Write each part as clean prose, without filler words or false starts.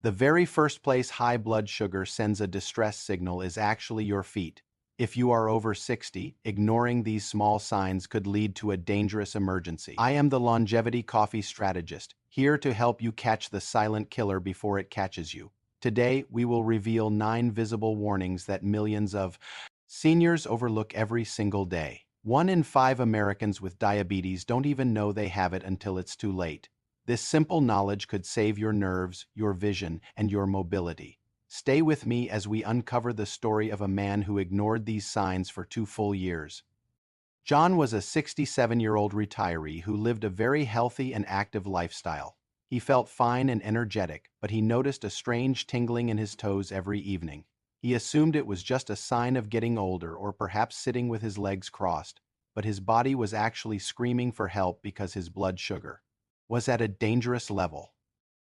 The very first place high blood sugar sends a distress signal is actually your feet. If you are over 60, ignoring these small signs could lead to a dangerous emergency. I am the longevity coffee strategist, here to help you catch the silent killer before it catches you. Today, we will reveal 9 visible warnings that millions of seniors overlook every single day. 1 in 5 Americans with diabetes don't even know they have it until it's too late. This simple knowledge could save your nerves, your vision, and your mobility. Stay with me as we uncover the story of a man who ignored these signs for 2 full years. John was a 67-year-old retiree who lived a very healthy and active lifestyle. He felt fine and energetic, but he noticed a strange tingling in his toes every evening. He assumed it was just a sign of getting older or perhaps sitting with his legs crossed, but his body was actually screaming for help because his blood sugar was at a dangerous level.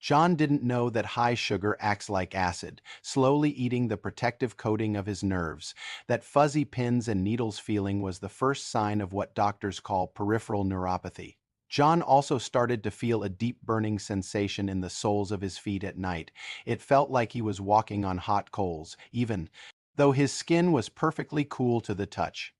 John didn't know that high sugar acts like acid, slowly eating the protective coating of his nerves. That fuzzy pins and needles feeling was the first sign of what doctors call peripheral neuropathy. John also started to feel a deep burning sensation in the soles of his feet at night. It felt like he was walking on hot coals, even though his skin was perfectly cool to the touch.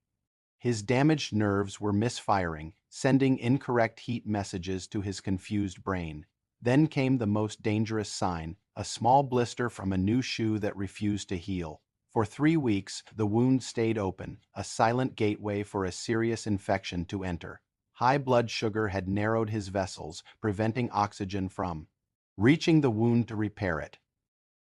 His damaged nerves were misfiring, sending incorrect heat messages to his confused brain. Then came the most dangerous sign, a small blister from a new shoe that refused to heal. For 3 weeks, the wound stayed open, a silent gateway for a serious infection to enter. High blood sugar had narrowed his vessels, preventing oxygen from reaching the wound to repair it.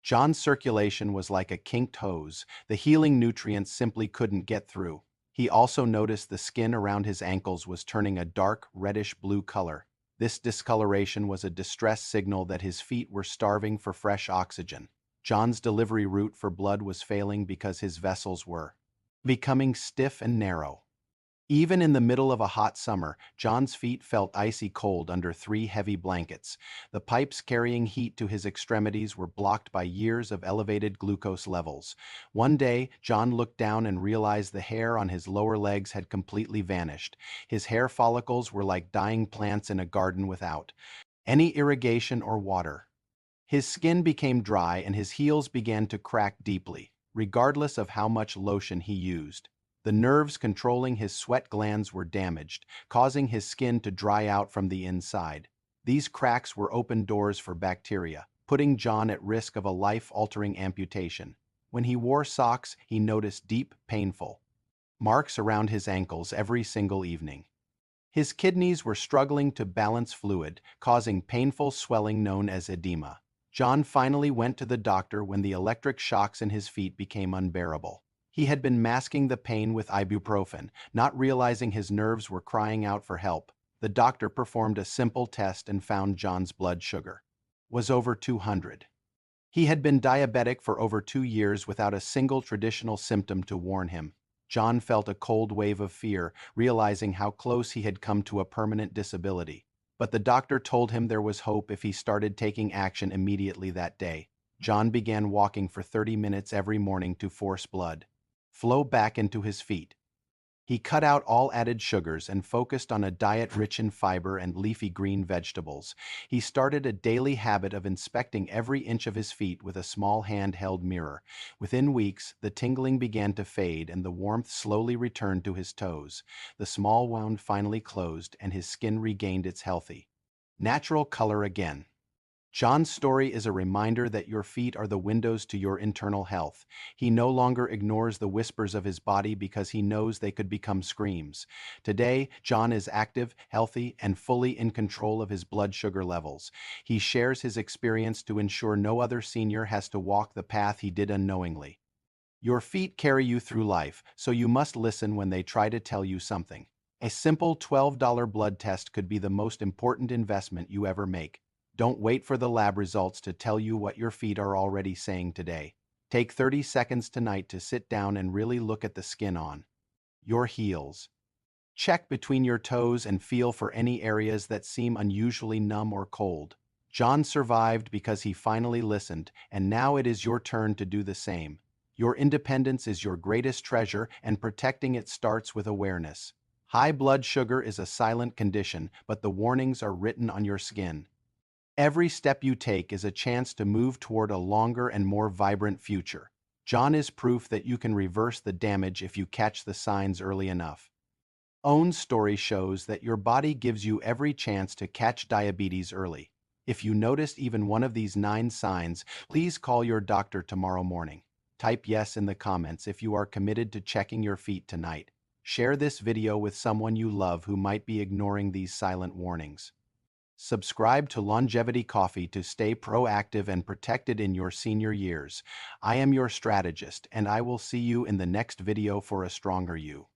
John's circulation was like a kinked hose. The healing nutrients simply couldn't get through. He also noticed the skin around his ankles was turning a dark, reddish-blue color. This discoloration was a distress signal that his feet were starving for fresh oxygen. John's delivery route for blood was failing because his vessels were becoming stiff and narrow. Even in the middle of a hot summer, John's feet felt icy cold under 3 heavy blankets. The pipes carrying heat to his extremities were blocked by years of elevated glucose levels. One day, John looked down and realized the hair on his lower legs had completely vanished. His hair follicles were like dying plants in a garden without any irrigation or water. His skin became dry and his heels began to crack deeply, regardless of how much lotion he used. The nerves controlling his sweat glands were damaged, causing his skin to dry out from the inside. These cracks were open doors for bacteria, putting John at risk of a life-altering amputation. When he wore socks, he noticed deep, painful marks around his ankles every single evening. His kidneys were struggling to balance fluid, causing painful swelling known as edema. John finally went to the doctor when the electric shocks in his feet became unbearable. He had been masking the pain with ibuprofen, not realizing his nerves were crying out for help. The doctor performed a simple test and found John's blood sugar was over 200. He had been diabetic for over 2 years without a single traditional symptom to warn him. John felt a cold wave of fear, realizing how close he had come to a permanent disability. But the doctor told him there was hope if he started taking action immediately that day. John began walking for 30 minutes every morning to force blood flow back into his feet. He cut out all added sugars and focused on a diet rich in fiber and leafy green vegetables. He started a daily habit of inspecting every inch of his feet with a small handheld mirror. Within weeks, the tingling began to fade and the warmth slowly returned to his toes. The small wound finally closed and his skin regained its healthy, natural color again. John's story is a reminder that your feet are the windows to your internal health. He no longer ignores the whispers of his body because he knows they could become screams. Today, John is active, healthy, and fully in control of his blood sugar levels. He shares his experience to ensure no other senior has to walk the path he did unknowingly. Your feet carry you through life, so you must listen when they try to tell you something. A simple $12 blood test could be the most important investment you ever make. Don't wait for the lab results to tell you what your feet are already saying today. Take 30 seconds tonight to sit down and really look at the skin on your heels. Check between your toes and feel for any areas that seem unusually numb or cold. John survived because he finally listened, and now it is your turn to do the same. Your independence is your greatest treasure, and protecting it starts with awareness. High blood sugar is a silent condition, but the warnings are written on your skin. Every step you take is a chance to move toward a longer and more vibrant future. John is proof that you can reverse the damage if you catch the signs early enough. Own's story shows that your body gives you every chance to catch diabetes early. If you noticed even one of these 9 signs, please call your doctor tomorrow morning. Type yes in the comments if you are committed to checking your feet tonight. Share this video with someone you love who might be ignoring these silent warnings. Subscribe to Longevity Coffee to stay proactive and protected in your senior years. I am your strategist, and I will see you in the next video for a stronger you.